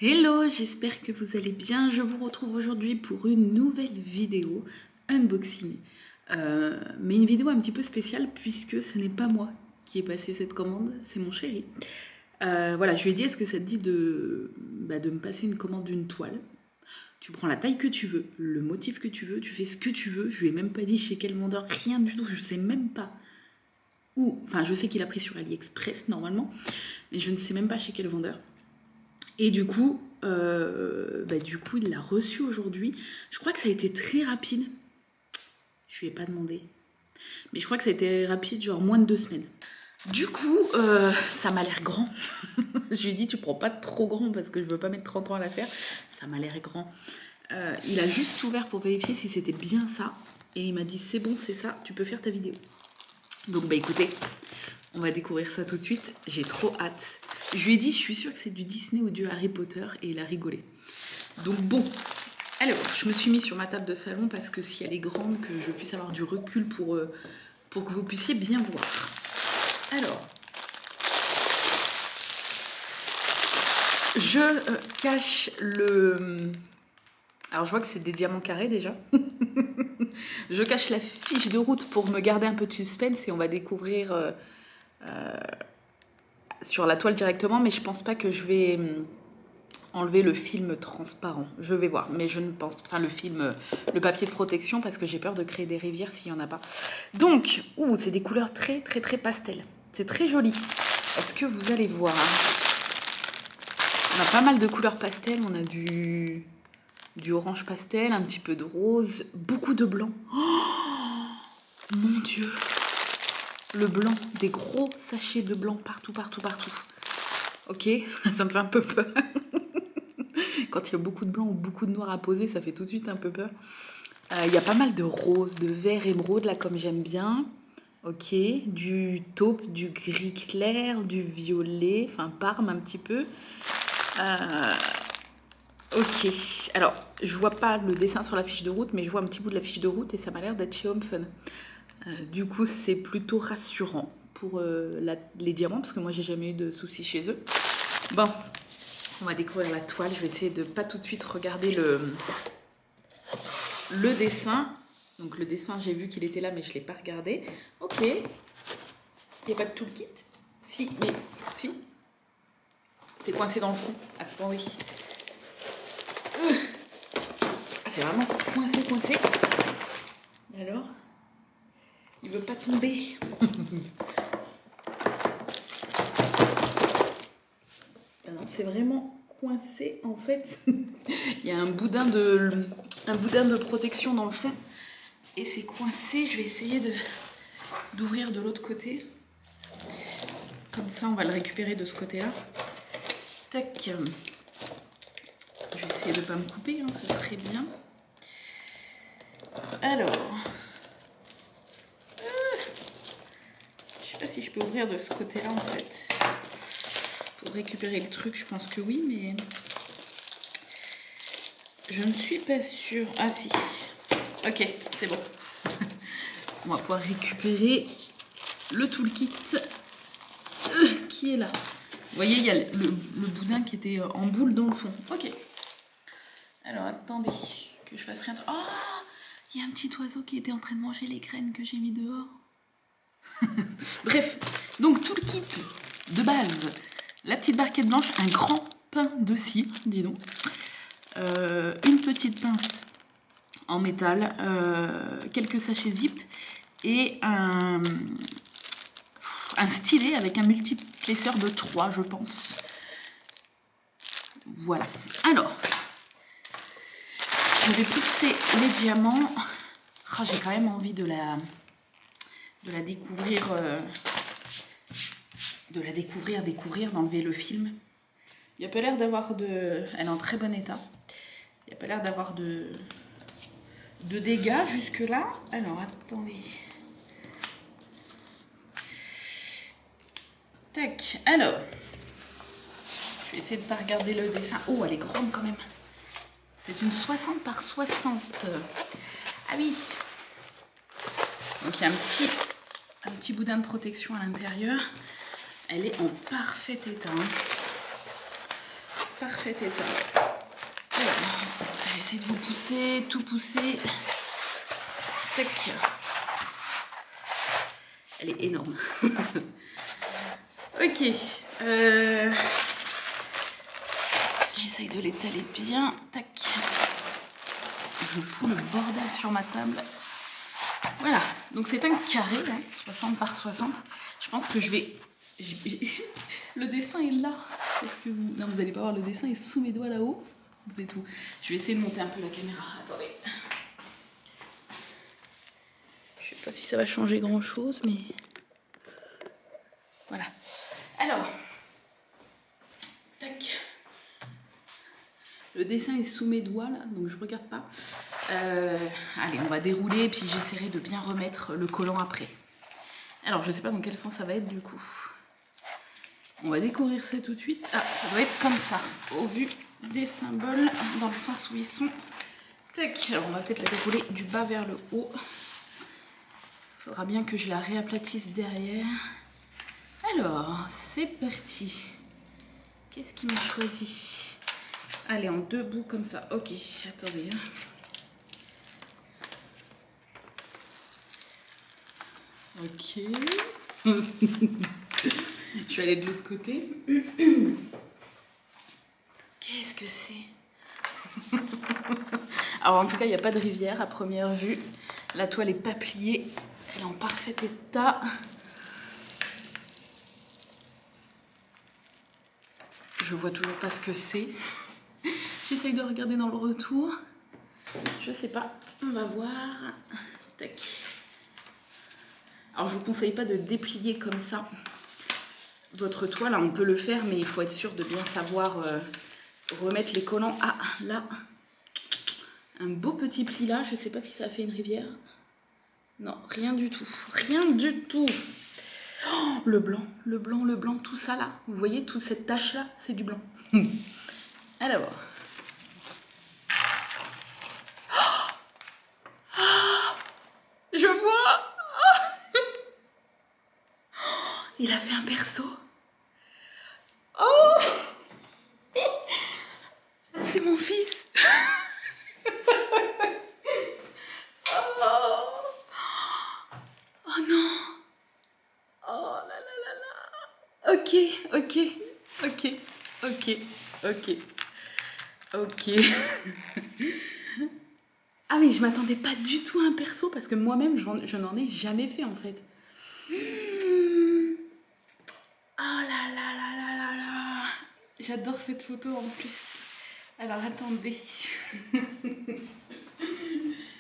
Hello, j'espère que vous allez bien. Je vous retrouve aujourd'hui pour une nouvelle vidéo unboxing. Mais une vidéo un petit peu spéciale puisque ce n'est pas moi qui ai passé cette commande, c'est mon chéri. Voilà, je lui ai dit, est-ce que ça te dit de me passer une commande d'une toile? Tu prends la taille que tu veux, le motif que tu veux, tu fais ce que tu veux. Je lui ai même pas dit chez quel vendeur, rien du tout, je sais même pas où. Enfin, je sais qu'il a pris sur AliExpress normalement, mais je ne sais même pas chez quel vendeur. Et du coup, il l'a reçu aujourd'hui. Je crois que ça a été très rapide. Je lui ai pas demandé. Mais je crois que ça a été rapide, genre moins de 2 semaines. Du coup, ça m'a l'air grand. Je lui ai dit, tu prends pas trop grand parce que je veux pas mettre 30 ans à la faire. Ça m'a l'air grand. Il a juste ouvert pour vérifier si c'était bien ça. Et il m'a dit, c'est bon, c'est ça, tu peux faire ta vidéo. Donc, écoutez, on va découvrir ça tout de suite. J'ai trop hâte. Je lui ai dit, je suis sûre que c'est du Disney ou du Harry Potter, et il a rigolé. Donc bon, alors, je me suis mis sur ma table de salon parce que si elle est grande, que je puisse avoir du recul pour que vous puissiez bien voir. Alors, je cache le... Alors, je vois que c'est des diamants carrés déjà. Je cache la fiche de route pour me garder un peu de suspense et on va découvrir... sur la toile directement, mais je pense pas que je vais enlever le film transparent. Je vais voir, mais je ne pense... Enfin, le papier de protection, parce que j'ai peur de créer des rivières s'il n'y en a pas. Donc, c'est des couleurs très, très, très pastel. C'est très joli. Est-ce que vous allez voir? On a pas mal de couleurs pastel. On a du orange pastel, un petit peu de rose, beaucoup de blanc. Oh, mon Dieu! Le blanc, des gros sachets de blanc partout, partout, partout. Ok, ça me fait un peu peur. Quand il y a beaucoup de blanc ou beaucoup de noir à poser, ça fait tout de suite un peu peur. Il y a pas mal de rose, de vert émeraude, là, comme j'aime bien. Ok, du taupe, du gris clair, du violet, enfin parme un petit peu. Ok, alors, je vois pas le dessin sur la fiche de route, mais je vois un petit bout de la fiche de route et ça m'a l'air d'être chez Home Fun. Du coup, c'est plutôt rassurant pour les diamants, parce que moi, j'ai jamais eu de soucis chez eux. Bon, on va découvrir la toile. Je vais essayer de pas tout de suite regarder le dessin. Donc, le dessin, j'ai vu qu'il était là, mais je l'ai pas regardé. Ok. Il n'y a pas de toolkit? Si, mais si. C'est coincé dans le fond. Attendez. C'est vraiment coincé, coincé. Alors? Il veut pas tomber. Non, c'est vraiment coincé en fait. Il y a un boudin de protection dans le fond et c'est coincé. Je vais essayer d'ouvrir de l'autre côté. Comme ça, on va le récupérer de ce côté-là. Tac. Je vais essayer de ne pas me couper, hein, ça serait bien. Alors. Je sais pas si je peux ouvrir de ce côté-là en fait. Pour récupérer le truc, je pense que oui, mais je ne suis pas sûre. Ah si. Ok, c'est bon. On va pouvoir récupérer le toolkit qui est là. Vous voyez, il y a le boudin qui était en boule dans le fond. Ok. Alors, attendez que je fasse rien. Oh, il y a un petit oiseau qui était en train de manger les graines que j'ai mis dehors. Bref, donc tout le kit de base, la petite barquette blanche, un grand pain de scie, dis donc, une petite pince en métal, quelques sachets zip et un stylet avec un multiplesseur de 3, je pense. Voilà. Alors, je vais pousser les diamants. Oh, j'ai quand même envie de la découvrir, d'enlever le film. Il n'y a pas l'air d'avoir elle est en très bon état. Il n'y a pas l'air d'avoir de dégâts jusque là. Alors attendez. Tac. Alors, je vais essayer de ne pas regarder le dessin. Oh, elle est grande quand même. C'est une 60 par 60. Ah oui. Donc il y a un petit boudin de protection à l'intérieur. Elle est en parfait état. parfait état. Alors, je vais essayer de vous pousser, tout pousser. Tac. Elle est énorme. Ok. J'essaye de l'étaler bien. Tac. Je fous le bordel sur ma table. Voilà. Donc c'est un carré, hein, 60 par 60. Je pense que je vais... Le dessin est là. Est-ce que vous... Non, vous n'allez pas voir, le dessin est sous mes doigts là-haut. Vous êtes où? Je vais essayer de monter un peu la caméra. Attendez. Je sais pas si ça va changer grand-chose, mais... Voilà. Alors... Tac. Le dessin est sous mes doigts, là, donc je regarde pas. Allez, on va dérouler, puis j'essaierai de bien remettre le collant après. Alors, je sais pas dans quel sens ça va être, du coup. On va découvrir ça tout de suite. Ah, ça doit être comme ça, au vu des symboles, dans le sens où ils sont. Tac. Alors, on va peut-être la dérouler du bas vers le haut. Il faudra bien que je la réaplatisse derrière. Alors, c'est parti. Qu'est-ce qui m'a choisi? Allez, en deux bouts comme ça. Ok, attendez. Ok. Je vais aller de l'autre côté. Qu'est-ce que c'est? Alors, en tout cas, il n'y a pas de rivière à première vue. La toile n'est pas pliée. Elle est en parfait état. Je vois toujours pas ce que c'est. J'essaye de regarder dans le retour. Je sais pas. On va voir. Tac. Alors, je vous conseille pas de déplier comme ça votre toile. On peut le faire, mais il faut être sûr de bien savoir remettre les collants. Ah, là. Un beau petit pli là. Je sais pas si ça fait une rivière. Non, rien du tout. Rien du tout. Oh, le blanc, tout ça là. Vous voyez, toute cette tache là, c'est du blanc. Alors. Je vois. Il a fait un perso. Oh, c'est mon fils. Oh non. Oh là là là là. Ok. Ah oui, je m'attendais pas du tout à un perso parce que moi-même, je n'en ai jamais fait en fait. Oh là là là là là là. J'adore cette photo en plus. Alors attendez.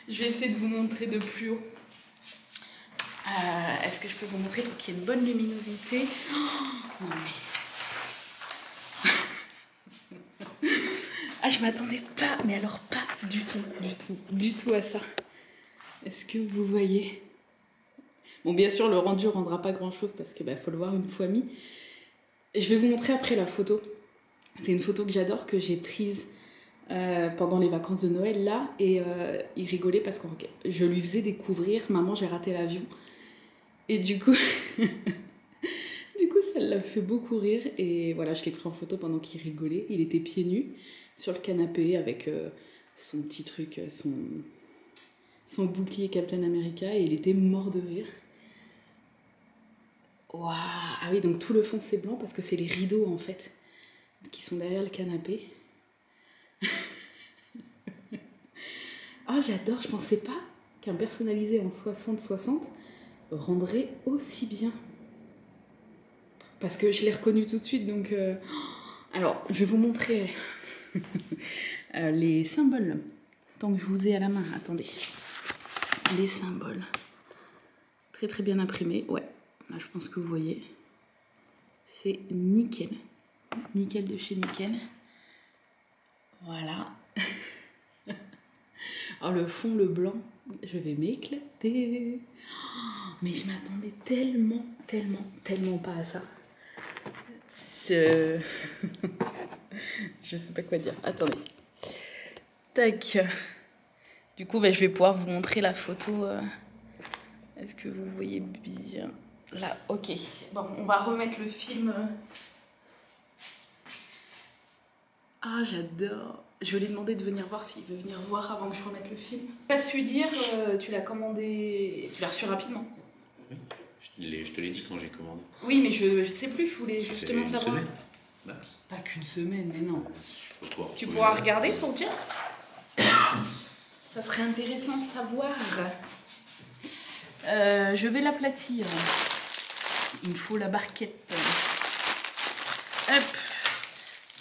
Je vais essayer de vous montrer de plus haut. Est-ce que je peux vous montrer pour qu'il y ait une bonne luminosité? Non mais... Ah, je m'attendais pas, mais alors pas du tout à ça. Est-ce que vous voyez? Bon, bien sûr, le rendu rendra pas grand-chose parce que faut le voir une fois mis. Je vais vous montrer après la photo. C'est une photo que j'adore, que j'ai prise pendant les vacances de Noël là, et il rigolait parce que je lui faisais découvrir Maman, j'ai raté l'avion. Et du coup, ça l'a fait beaucoup rire. Et voilà, je l'ai pris en photo pendant qu'il rigolait. Il était pieds nus sur le canapé avec son petit truc, son bouclier Captain America, et il était mort de rire. Waouh! Ah oui, donc tout le fond c'est blanc parce que c'est les rideaux en fait qui sont derrière le canapé. Ah, j'adore, je pensais pas qu'un personnalisé en 60-60 rendrait aussi bien. Parce que je l'ai reconnu tout de suite, donc... Alors, je vais vous montrer les symboles. Tant que je vous ai à la main, attendez. Les symboles. Très très bien imprimés, ouais. Là, je pense que vous voyez. C'est nickel. Nickel de chez nickel. Voilà. Alors le fond, le blanc, je vais m'éclater. Mais je m'attendais tellement pas à ça. Je sais pas quoi dire. Attendez. Tac. Du coup, je vais pouvoir vous montrer la photo. Est-ce que vous voyez bien? Là, ok. Bon, on va remettre le film. Ah, j'adore. Je vais lui demander de venir voir s'il veut venir voir avant que je remette le film. Pas su dire, tu l'as commandé... Tu l'as reçu rapidement. Oui, je te l'ai dit quand j'ai commandé. Oui, mais je sais plus, je voulais justement une savoir. Semaine, max. Pas qu'une semaine, mais non. Tu Oui. pourras regarder pour dire. Ça serait intéressant de savoir. Je vais l'aplatir. Il me faut la barquette. Hop.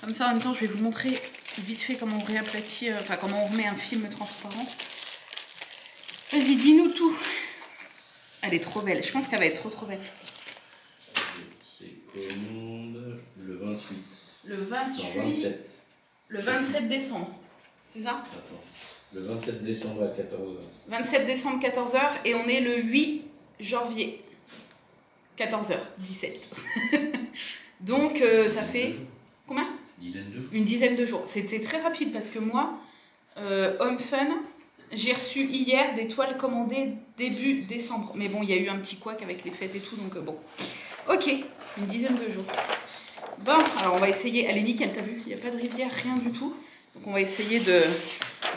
Comme ça, en même temps, je vais vous montrer vite fait comment on réaplatit, enfin comment on remet un film transparent. Vas-y, dis-nous tout. Elle est trop belle. Je pense qu'elle va être trop belle. C'est commande le 28. Le 28. Non, 27. Le 27 décembre. C'est ça? Attends. Le 27 décembre à 14h. 27 décembre, 14h. Et on est le 8 janvier. 14h, 17. Donc, ça fait... Combien? Une dizaine de jours. C'était très rapide parce que moi, Home Fun, j'ai reçu hier des toiles commandées début décembre. Mais bon, il y a eu un petit couac avec les fêtes et tout, donc bon. Ok, une dizaine de jours. Bon, alors on va essayer. Elle est nickel, t'as vu? Il n'y a pas de rivière, rien du tout. Donc on va essayer de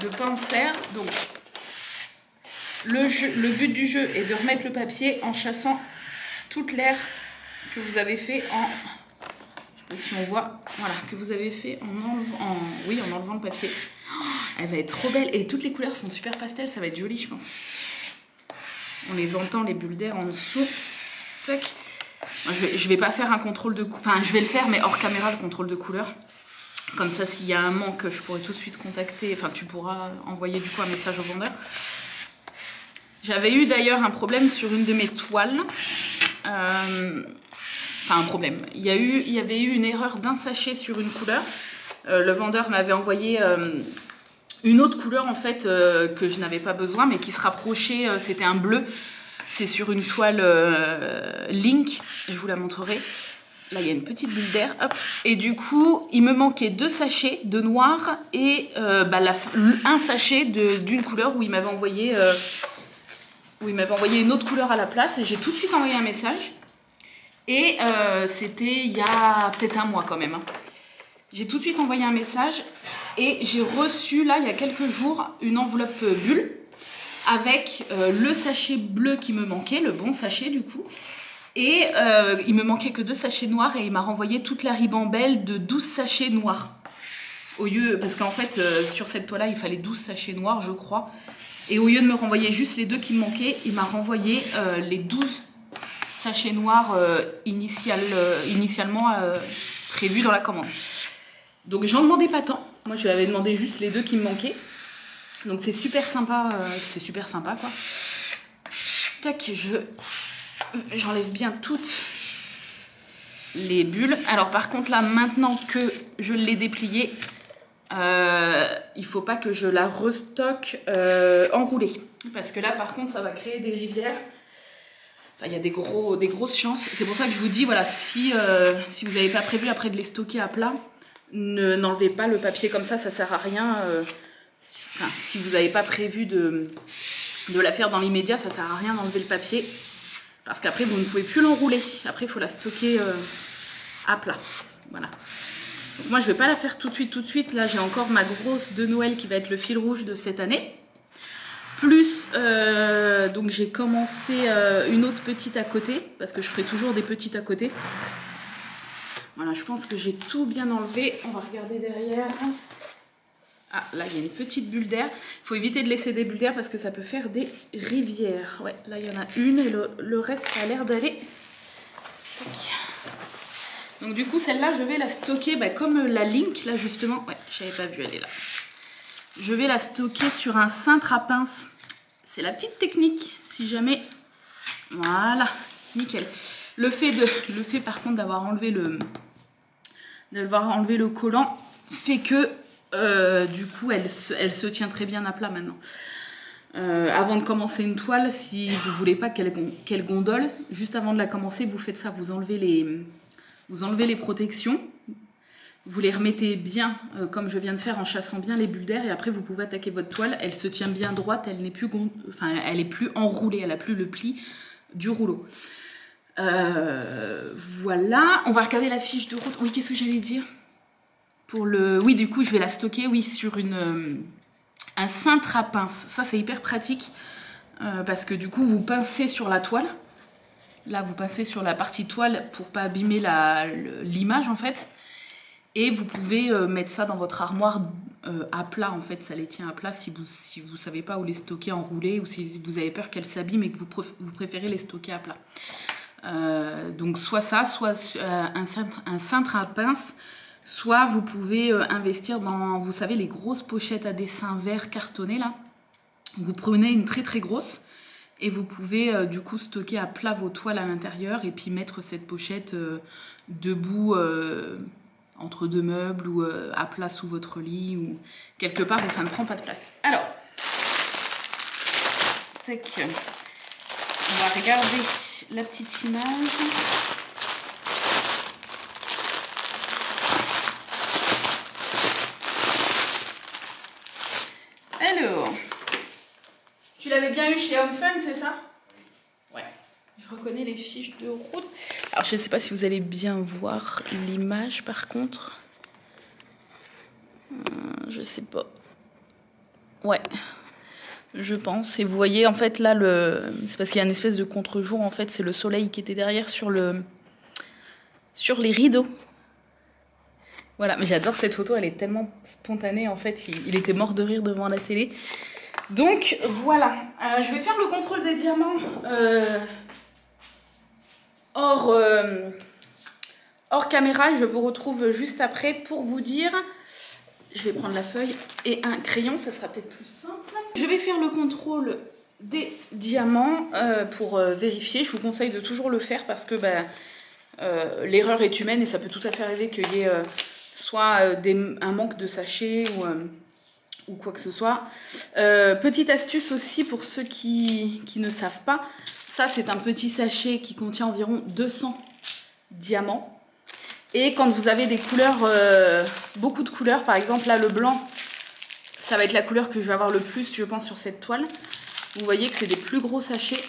ne pas en faire. Donc, le but du jeu est de remettre le papier en chassant toute l'air que vous avez fait en... Je sais pas si on voit, voilà, que vous avez fait en enlevant le papier. Oh, elle va être trop belle et toutes les couleurs sont super pastel, ça va être joli je pense. On les entend les bulles d'air en dessous. Tac. Moi, je vais pas faire un contrôle de couleur, enfin je vais le faire mais hors caméra le contrôle de couleur. Comme ça s'il y a un manque je pourrais tout de suite contacter, enfin tu pourras envoyer du coup un message au vendeur. J'avais eu d'ailleurs un problème sur une de mes toiles. Enfin un problème. Il y avait eu une erreur d'un sachet sur une couleur. Le vendeur m'avait envoyé une autre couleur en fait que je n'avais pas besoin mais qui se rapprochait, c'était un bleu. C'est sur une toile Link, je vous la montrerai. Là il y a une petite bulle d'air. Et du coup il me manquait 2 sachets de noir et un sachet d'une couleur où il m'avait envoyé une autre couleur à la place. Et j'ai tout de suite envoyé un message. Et c'était il y a peut-être un mois quand même. Hein. J'ai tout de suite envoyé un message et j'ai reçu là il y a quelques jours une enveloppe bulle avec le sachet bleu qui me manquait, le bon sachet du coup. Et il me manquait que 2 sachets noirs et il m'a renvoyé toute la ribambelle de 12 sachets noirs. Parce qu'en fait sur cette toile là il fallait 12 sachets noirs je crois. Et au lieu de me renvoyer juste les 2 qui me manquaient, il m'a renvoyé les 12 sachets noirs initialement prévus dans la commande. Donc j'en demandais pas tant. Moi je lui avais demandé juste les 2 qui me manquaient. Donc c'est super sympa quoi. Tac, j'enlève bien toutes les bulles. Alors par contre là maintenant que je l'ai dépliée, il faut pas que je la restocke enroulée. Parce que là par contre ça va créer des rivières. Enfin, il y a des grosses chances. C'est pour ça que je vous dis, voilà, si vous n'avez pas prévu après de les stocker à plat, n'enlevez pas le papier comme ça sert à rien. Enfin, si vous n'avez pas prévu de la faire dans l'immédiat, ça sert à rien d'enlever le papier. Parce qu'après, vous ne pouvez plus l'enrouler. Après, il faut la stocker à plat. Voilà. Donc, moi, je ne vais pas la faire tout de suite. Là, j'ai encore ma grosse de Noël qui va être le fil rouge de cette année. Plus, donc j'ai commencé une autre petite à côté, parce que je ferai toujours des petites à côté. Voilà, je pense que j'ai tout bien enlevé. On va regarder derrière. Ah, là, il y a une petite bulle d'air. Il faut éviter de laisser des bulles d'air parce que ça peut faire des rivières. Ouais, là, il y en a une et le reste, ça a l'air d'aller. Donc du coup, celle-là, je vais la stocker comme la Link, là, justement. Ouais, je n'avais pas vu, elle est là. Je vais la stocker sur un cintre à pince. C'est la petite technique, si jamais... Voilà, nickel. Le fait par contre d'avoir enlevé le collant fait que du coup elle se tient très bien à plat maintenant. Avant de commencer une toile, si vous voulez pas qu'elle gondole, juste avant de la commencer, vous faites ça, vous enlevez les protections. Vous les remettez bien, comme je viens de faire, en chassant bien les bulles d'air. Et après, vous pouvez attaquer votre toile. Elle se tient bien droite. Elle n'est plus, elle est plus enroulée. Elle n'a plus le pli du rouleau. Voilà. On va regarder la fiche de route. Oui, qu'est-ce que j'allais dire? Oui, du coup, je vais la stocker, oui, sur un cintre à pince. Ça, c'est hyper pratique parce que du coup, vous pincez sur la toile. Là, vous pincez sur la partie toile pour pas abîmer l'image, en fait. Et vous pouvez mettre ça dans votre armoire à plat, en fait. Ça les tient à plat si vous savez pas où les stocker enroulés ou si vous avez peur qu'elles s'abîment et que vous préférez les stocker à plat. Donc, soit ça, soit un cintre à pince. Soit vous pouvez investir dans, vous savez, les grosses pochettes à dessin vert cartonné, là. Vous prenez une très très grosse et vous pouvez du coup stocker à plat vos toiles à l'intérieur et puis mettre cette pochette debout entre deux meubles ou à plat sous votre lit ou quelque part où ça ne prend pas de place. Alors, tac, on va regarder la petite image. Alors, tu l'avais bien eu chez Home Fun, c'est ça? Ouais. Je reconnais les fiches de route. Alors, je ne sais pas si vous allez bien voir l'image, par contre. Je sais pas. Ouais, je pense. Et vous voyez, en fait, là, c'est parce qu'il y a une espèce de contre-jour. En fait, c'est le soleil qui était derrière sur les rideaux. Voilà, mais j'adore cette photo, elle est tellement spontanée, en fait, il était mort de rire devant la télé. Donc, voilà, je vais faire le contrôle des diamants hors caméra, et je vous retrouve juste après pour vous dire... Je vais prendre la feuille et un crayon, ça sera peut-être plus simple. Je vais faire le contrôle des diamants pour vérifier. Je vous conseille de toujours le faire parce que l'erreur est humaine et ça peut tout à fait arriver qu'il y ait... soit un manque de sachets ou quoi que ce soit. Petite astuce aussi pour ceux qui ne savent pas. Ça, c'est un petit sachet qui contient environ 200 diamants. Et quand vous avez des couleurs, beaucoup de couleurs, par exemple là, le blanc, ça va être la couleur que je vais avoir le plus, je pense, sur cette toile. Vous voyez que c'est des plus gros sachets.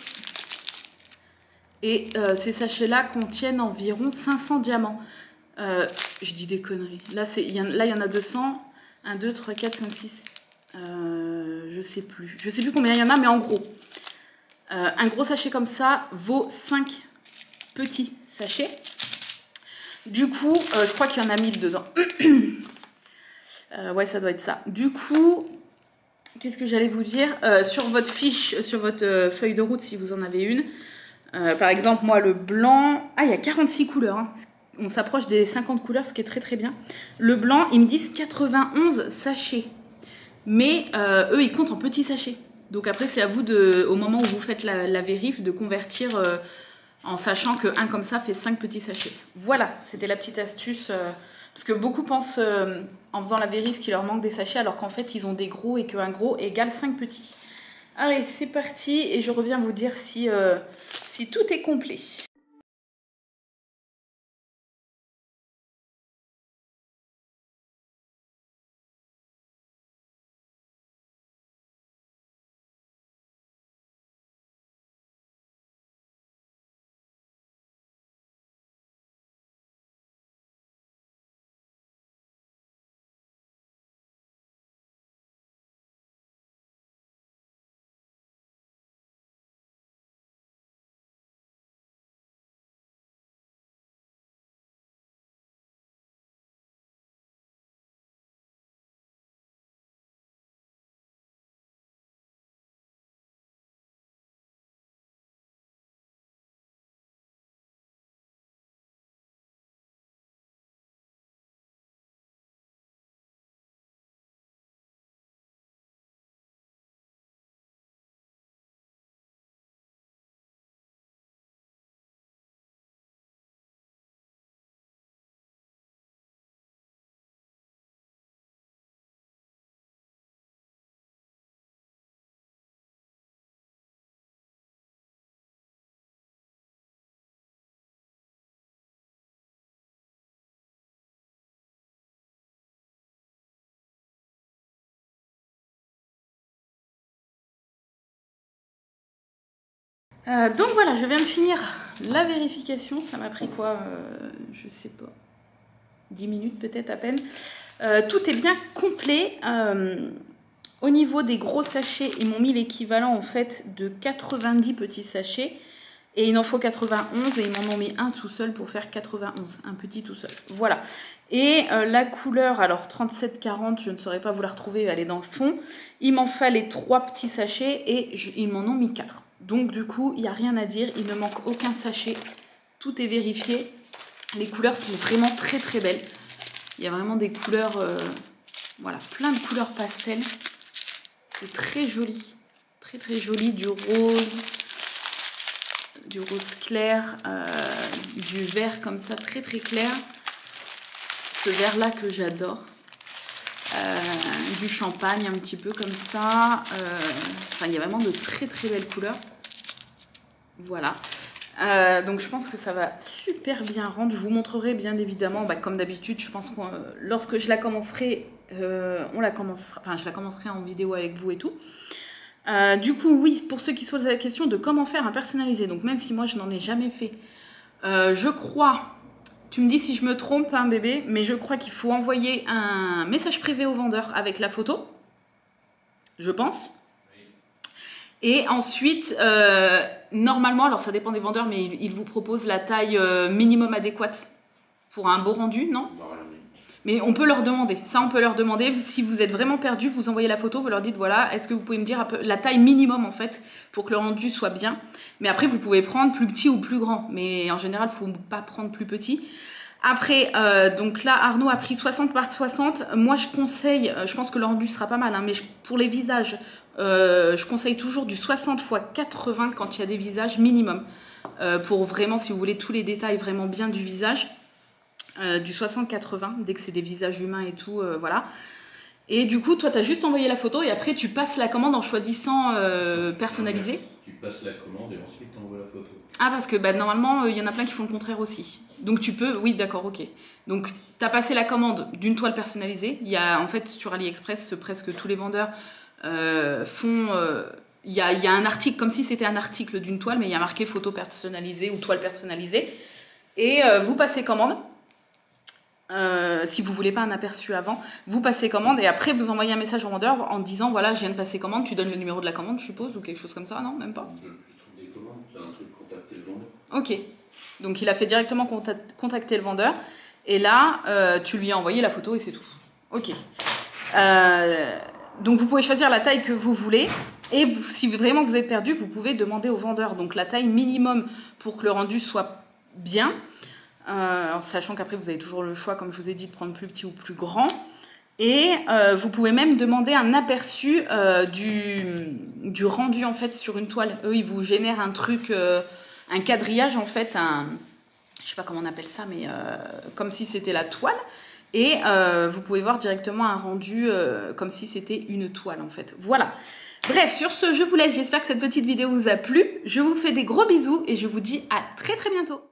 Et ces sachets-là contiennent environ 500 diamants. Je dis des conneries. Là, il y en a 200. 1, 2, 3, 4, 5, 6. Je sais plus. Je sais plus combien il y en a, mais en gros. Un gros sachet comme ça vaut 5 petits sachets. Du coup, je crois qu'il y en a 1000 dedans. Ouais, ça doit être ça. Du coup, qu'est-ce que j'allais vous dire? Sur votre fiche, sur votre feuille de route, si vous en avez une. Par exemple, moi, le blanc... Ah, il y a 46 couleurs, hein. On s'approche des 50 couleurs, ce qui est très très bien. Le blanc, ils me disent 91 sachets. Mais eux, ils comptent en petits sachets. Donc après, c'est à vous, au moment où vous faites la vérif, de convertir en sachant qu'un comme ça fait 5 petits sachets. Voilà, c'était la petite astuce. Parce que beaucoup pensent, en faisant la vérif, qu'il leur manque des sachets, alors qu'en fait, ils ont des gros et qu'un gros égale 5 petits. Allez, c'est parti. Et je reviens vous dire si tout est complet. Donc voilà, je viens de finir la vérification. Ça m'a pris quoi je sais pas. 10 minutes peut-être à peine. Tout est bien complet. Au niveau des gros sachets, ils m'ont mis l'équivalent en fait de 90 petits sachets. Et il en faut 91 et ils m'en ont mis un tout seul pour faire 91. Un petit tout seul. Voilà. Et la couleur, alors 37-40, je ne saurais pas vous la retrouver, elle est dans le fond. Il m'en fallait 3 petits sachets et ils m'en ont mis 4. Donc du coup, il n'y a rien à dire, il ne manque aucun sachet. Tout est vérifié. Les couleurs sont vraiment très très belles. Il y a vraiment des couleurs, voilà, plein de couleurs pastel. C'est très joli. Très très joli, du rose clair, du vert comme ça, très très clair. Ce vert là que j'adore. Du champagne un petit peu comme ça. Enfin, il y a vraiment de très très belles couleurs. Voilà. Donc je pense que ça va super bien rendre. Je vous montrerai bien évidemment, comme d'habitude, je pense que lorsque je la commencerai, je la commencerai en vidéo avec vous et tout. Du coup, oui, pour ceux qui se posent la question de comment faire un personnalisé, donc même si moi je n'en ai jamais fait, je crois, tu me dis si je me trompe, hein, bébé, mais je crois qu'il faut envoyer un message privé au vendeur avec la photo, je pense. Et ensuite, normalement, alors ça dépend des vendeurs, mais ils vous proposent la taille minimum adéquate pour un beau rendu, non ? Mais on peut leur demander, ça on peut leur demander. Si vous êtes vraiment perdu, vous envoyez la photo, vous leur dites voilà, est-ce que vous pouvez me dire la taille minimum en fait pour que le rendu soit bien. Mais après vous pouvez prendre plus petit ou plus grand, mais en général il ne faut pas prendre plus petit. Après, donc là Arnaud a pris 60 par 60. Moi je conseille, je pense que le rendu sera pas mal, hein, mais pour les visages, je conseille toujours du 60 x 80 quand il y a des visages minimum. Pour vraiment, si vous voulez tous les détails vraiment bien du visage. Du 60-80, dès que c'est des visages humains et tout, voilà. Et du coup, toi, tu as juste envoyé la photo et après, tu passes la commande en choisissant personnalisé. Tu passes la commande et ensuite tu envoies la photo. Ah, parce que normalement, il y en a plein qui font le contraire aussi. Donc, tu peux... Oui, d'accord, ok. Donc, tu as passé la commande d'une toile personnalisée. Il y a, en fait, sur AliExpress, presque tous les vendeurs font... Il y a un article, comme si c'était un article d'une toile, mais il y a marqué photo personnalisée ou toile personnalisée. Et vous passez commande. Si vous voulez pas un aperçu avant, vous passez commande et après vous envoyez un message au vendeur en disant voilà je viens de passer commande, tu donnes le numéro de la commande je suppose ou quelque chose comme ça, non même pas. Je trouve des commandes, c'est un truc contacter le vendeur. Ok, donc il a fait directement contacter le vendeur et là tu lui as envoyé la photo et c'est tout. Ok, donc vous pouvez choisir la taille que vous voulez et si vraiment vous êtes perdu vous pouvez demander au vendeur donc la taille minimum pour que le rendu soit bien. En sachant qu'après vous avez toujours le choix, comme je vous ai dit, de prendre plus petit ou plus grand. Et vous pouvez même demander un aperçu du rendu en fait sur une toile. Eux, ils vous génèrent un truc, un quadrillage en fait, je sais pas comment on appelle ça, mais comme si c'était la toile. Et vous pouvez voir directement un rendu comme si c'était une toile en fait. Voilà. Bref, sur ce, je vous laisse. J'espère que cette petite vidéo vous a plu. Je vous fais des gros bisous et je vous dis à très très bientôt.